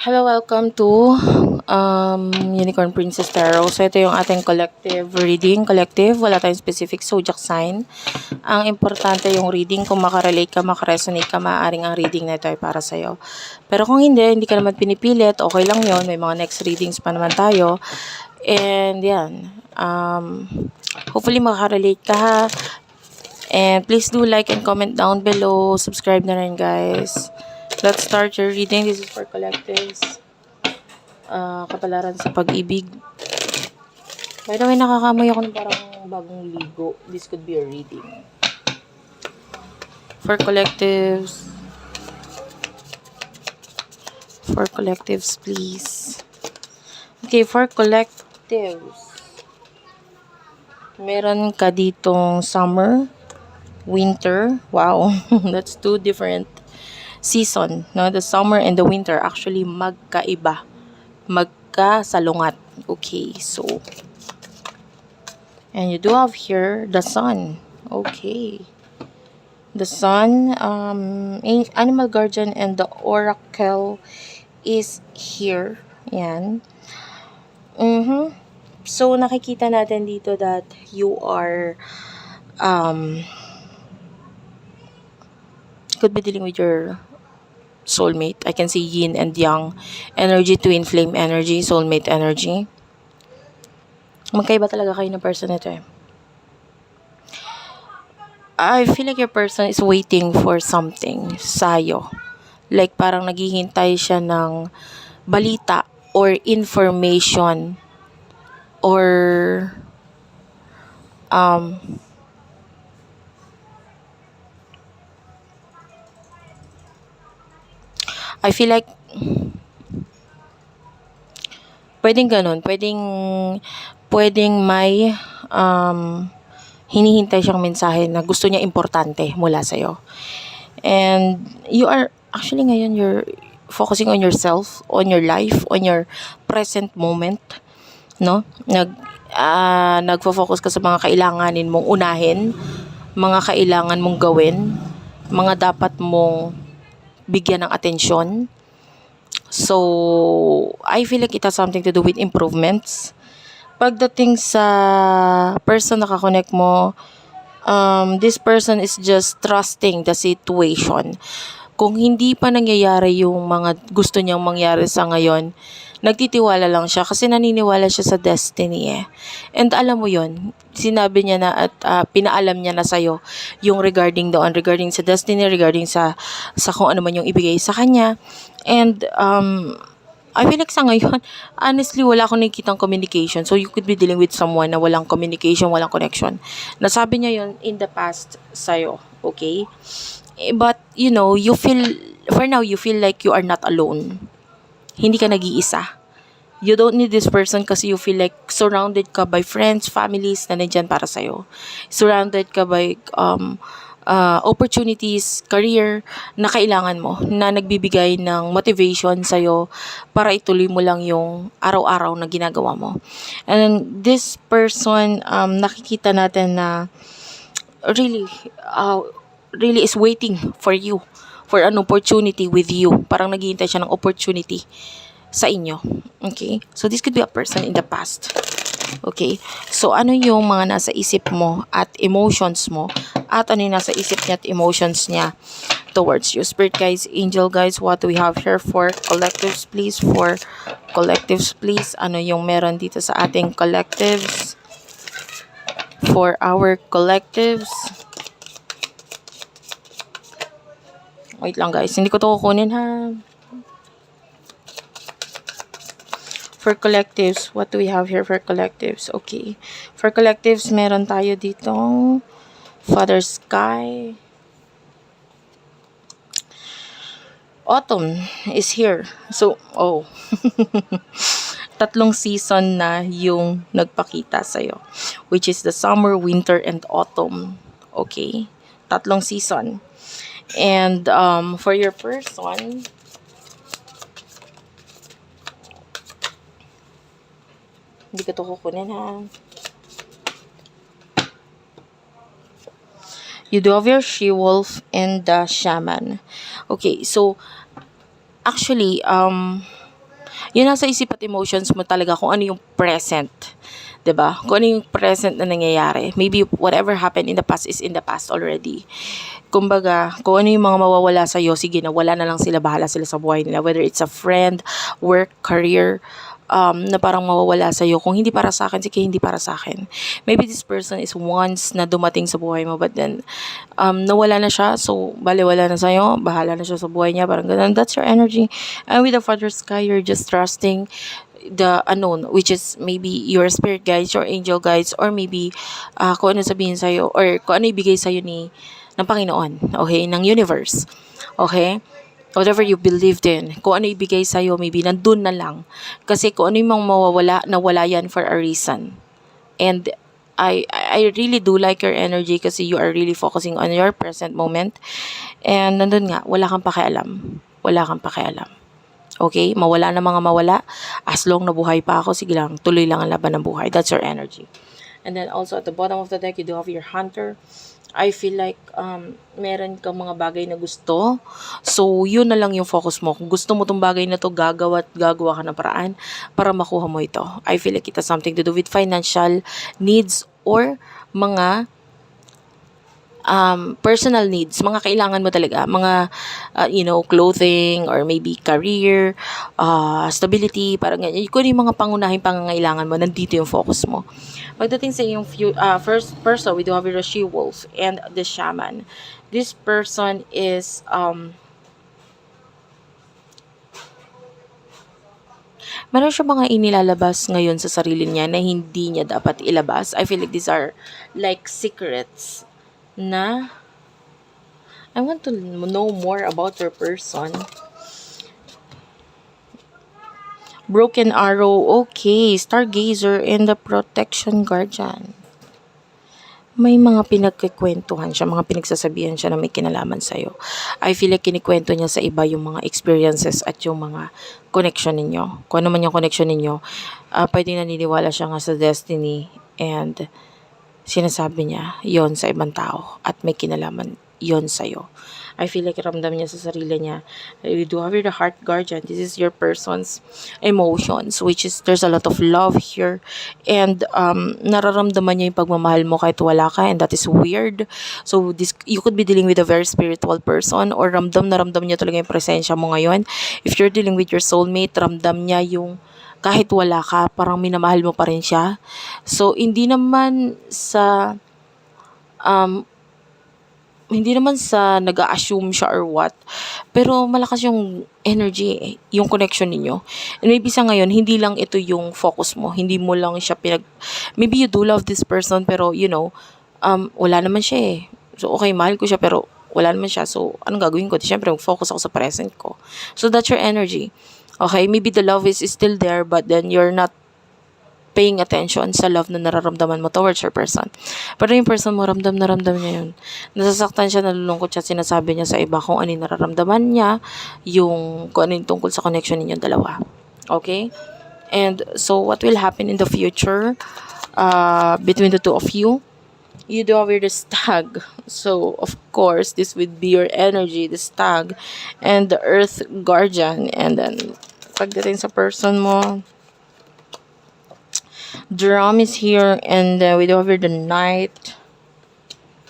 Hello, welcome to Unicorn Princess Tarot. So, ito yung ating collective reading. Collective, wala tayong specific zodiac sign. Ang importante yung reading. Kung makarelate ka, makaresonate ka, maaaring ang reading na ito ay para sa'yo. Pero kung hindi ka naman pinipilit, okay lang yon. May mga next readings pa naman tayo. And yan. Hopefully makarelate ka ha. And please do like and comment down below. Subscribe na rin, guys. Let's start your reading. This is for collectives. Kapalaran sa pag-ibig. By the way, nakakamoy ako ng parang bagong ligo. This could be a reading. For collectives. For collectives, please. Okay, for collectives. Meron ka ditong summer, winter. Wow, that's two different season, no? The summer and the winter actually magkaiba, magkasalungat. Okay, so and you do have here the sun. Okay, the sun, animal guardian and the oracle is here. Yan. So nakikita natin dito that you are could be dealing with your soulmate. I can see yin and yang energy, twin flame energy, soulmate energy. Magkaiba talaga kayo ng person ito eh. I feel like your person is waiting for something sa'yo. Like parang naghihintay siya ng balita or information or I feel like pwedeng ganun, pwedeng may hinihintay siyang mensahe na gusto niya importante mula sa'yo. And you are, actually ngayon, you're focusing on yourself, on your life, on your present moment, no? Nagfo-focus ka sa mga kailanganin mong unahin, mga kailangan mong gawin, mga dapat mong bigyan ng atensyon. So, I feel like it has something to do with improvements. Pagdating sa person na kakonect mo, this person is just trusting the situation. Kung hindi pa nangyayari yung mga gusto niyang mangyari sa ngayon, nagtitiwala lang siya kasi naniniwala siya sa destiny eh. And alam mo yon, sinabi niya na at pinaalam niya na sa'yo yung regarding sa destiny, regarding sa kung ano man yung ibigay sa kanya. And I feel like sa ngayon, honestly, wala akong nakikitang communication. So, you could be dealing with someone na walang communication, walang connection. Nasabi niya yun in the past sa'yo, okay? But, you know, for now, you feel like you are not alone. Hindi ka nag-iisa. You don't need this person kasi you feel like surrounded ka by friends, families na nandyan para sa'yo. Surrounded ka by opportunities, career na kailangan mo, na nagbibigay ng motivation sa'yo para ituloy mo lang yung araw-araw na ginagawa mo. And this person, nakikita natin na really is waiting for you, for an opportunity with you. Parang naghihintay siya ng opportunity sa inyo. Okay? So, this could be a person in the past. Okay? So, ano yung mga nasa isip mo at emotions mo at ano yung nasa isip niya at emotions niya towards you. Spirit guides, angel guides, what do we have here for collectives, please? For collectives, please. Ano yung meron dito sa ating collectives? For our collectives. Wait lang guys, hindi ko to kukunin ha. For collectives, what do we have here for collectives? Okay. For collectives, meron tayo ditong Father Sky. Autumn is here. So, tatlong season na yung nagpakita sa'yo, which is the summer, winter, and autumn. Okay? Tatlong season. And for your person, hindi ko ito kukunin ha. You do have your she-wolf and the shaman. Okay, so actually, Yun nasa isip at emotions mo talaga kung ano yung present. 'Di ba? Kung ano yung present na nangyayari. Maybe whatever happened in the past is in the past already. Kumbaga, kung ano yung mga mawawala sa'yo, sige na, wala na lang sila, bahala sila sa buhay nila. Whether it's a friend, work, career, na parang mawawala sa'yo. Kung hindi para sa akin, sige, hindi para sa akin. Maybe this person is once na dumating sa buhay mo, but then, nawala na siya, so, baliwala na sa'yo, bahala na siya sa buhay niya, parang ganun. That's your energy. And with the Father Sky, you're just trusting the unknown, which is maybe your spirit guides, your angel guides, or maybe kung ano sabihin sa'yo, or kung ano ibigay sa'yo ng Panginoon, okay, ng universe, okay, whatever you believed in, kung ano ibigay sa'yo, maybe nandun na lang, kasi kung ano yung mga mawawala, nawala yan for a reason. And I really do like your energy kasi you are really focusing on your present moment, and nandun nga, wala kang pakialam, wala kang pakialam. Okay? Mawala na mga mawala. As long na buhay pa ako, sige lang, tuloy lang ang laban ng buhay. That's your energy. And then also at the bottom of the deck, you do have your Hunter. I feel like meron kang mga bagay na gusto. So, yun na lang yung focus mo. Kung gusto mo tong bagay na to, gagawa ka ng paraan para makuha mo ito. I feel like it has something to do with financial needs or mga personal needs, mga kailangan mo talaga, mga, clothing, or maybe career, stability, parang ganyan. Kung yung mga pangunahing pangangailangan mo, nandito yung focus mo. Pagdating sa yung first person, we do have the She-Wolf and the Shaman. This person is, meron siya mga inilalabas ngayon sa sarili niya na hindi niya dapat ilabas. I feel like these are like secrets na I want to know more about your person. Broken Arrow, okay. Stargazer and the Protection Guardian. May mga pinagkikwentuhan siya, mga pinagsasabihan siya na may kinalaman sa'yo. I feel like kinikwento niya sa iba yung mga experiences at yung mga connection ninyo. Kung ano man yung connection ninyo, pwedeng naniniwala siya nga sa destiny, and sinasabi niya yon sa ibang tao at may kinalaman yon sa'yo. I feel like ramdam niya sa sarili niya. You do have the Heart Guardian. This is your person's emotions, which is there's a lot of love here, and nararamdaman niya yung pagmamahal mo kahit wala ka, and that is weird. So this, you could be dealing with a very spiritual person, or ramdam niya talaga yung presensya mo ngayon. If you're dealing with your soulmate, ramdam niya yung kahit wala ka, parang minamahal mo pa rin siya. So, hindi naman sa nag-a-assume siya or what, pero malakas yung energy, yung connection ninyo. And maybe sa ngayon, hindi lang ito yung focus mo. Hindi mo lang siya maybe you do love this person, pero wala naman siya eh. So, okay, mahal ko siya, pero wala naman siya. So, anong gagawin ko? Siyempre, focus ako sa present ko. So, that's your energy. Okay, maybe the love is still there, but then you're not paying attention sa love na nararamdaman mo towards your person. Pero yung person mo, ramdam niya yun. Nasasaktan siya, nalulungkot siya, sinasabi niya sa iba kung ano yung nararamdaman niya, kung ano yung tungkol sa connection ninyong dalawa. Okay? And so, what will happen in the future between the two of you? You do have the Stag. So, of course, this would be your energy, the Stag, and the Earth Guardian. And then, pagdating sa person mo, Drum is here, and we do have here the Knight.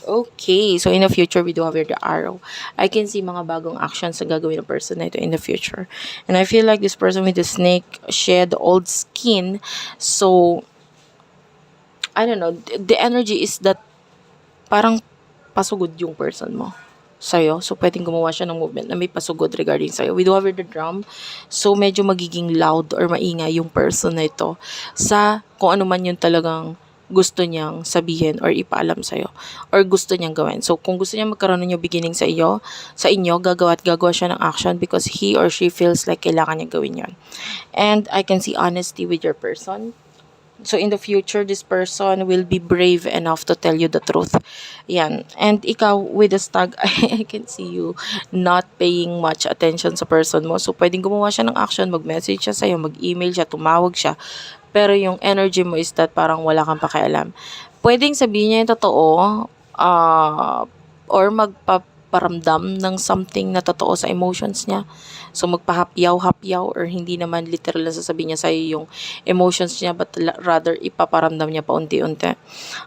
Okay, so in the future, we do have here the Arrow. I can see mga bagong actions na gagawin ng person na ito in the future. And I feel like this person with the snake shed old skin. So, I don't know, the energy is that parang pasugod yung person mo sa'yo. So, pwedeng gumawa siya ng movement na may pasugod regarding sa'yo. We do have the drum. So, medyo magiging loud or maingay yung person na ito sa kung ano man yung talagang gusto niyang sabihin or ipaalam sa'yo or gusto niyang gawin. So, kung gusto niyang magkaroon ng beginning sa inyo, gagawa siya ng action because he or she feels like kailangan niya gawin yon. And I can see honesty with your person. So, in the future, this person will be brave enough to tell you the truth. Yan. And ikaw, with the Stag, I can see you not paying much attention sa person mo. So, pwedeng gumawa siya ng action, mag-message siya sa'yo, mag-email siya, tumawag siya. Pero yung energy mo is that parang wala kang pakialam. Pwedeng sabihin niya yung totoo, or magparamdam ng something na totoo sa emotions niya. So, magpahapyaw-hapyaw or hindi naman literal na sasabihin niya sa'yo yung emotions niya, but rather ipaparamdam niya paunti-unti.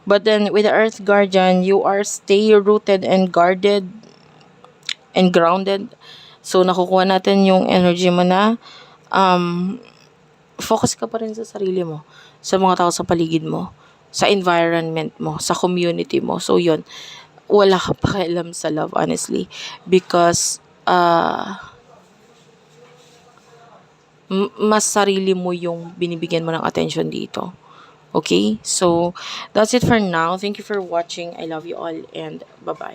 But then, with the Earth Guardian, you are stay rooted and guarded and grounded. So, nakukuha natin yung energy mo na focus ka pa rin sa sarili mo, sa mga tao sa paligid mo, sa environment mo, sa community mo. So, yun. Wala ka pakialam sa love, honestly. Because, mas sarili mo yung binibigyan mo ng attention dito. Okay? So, that's it for now. Thank you for watching. I love you all and bye-bye.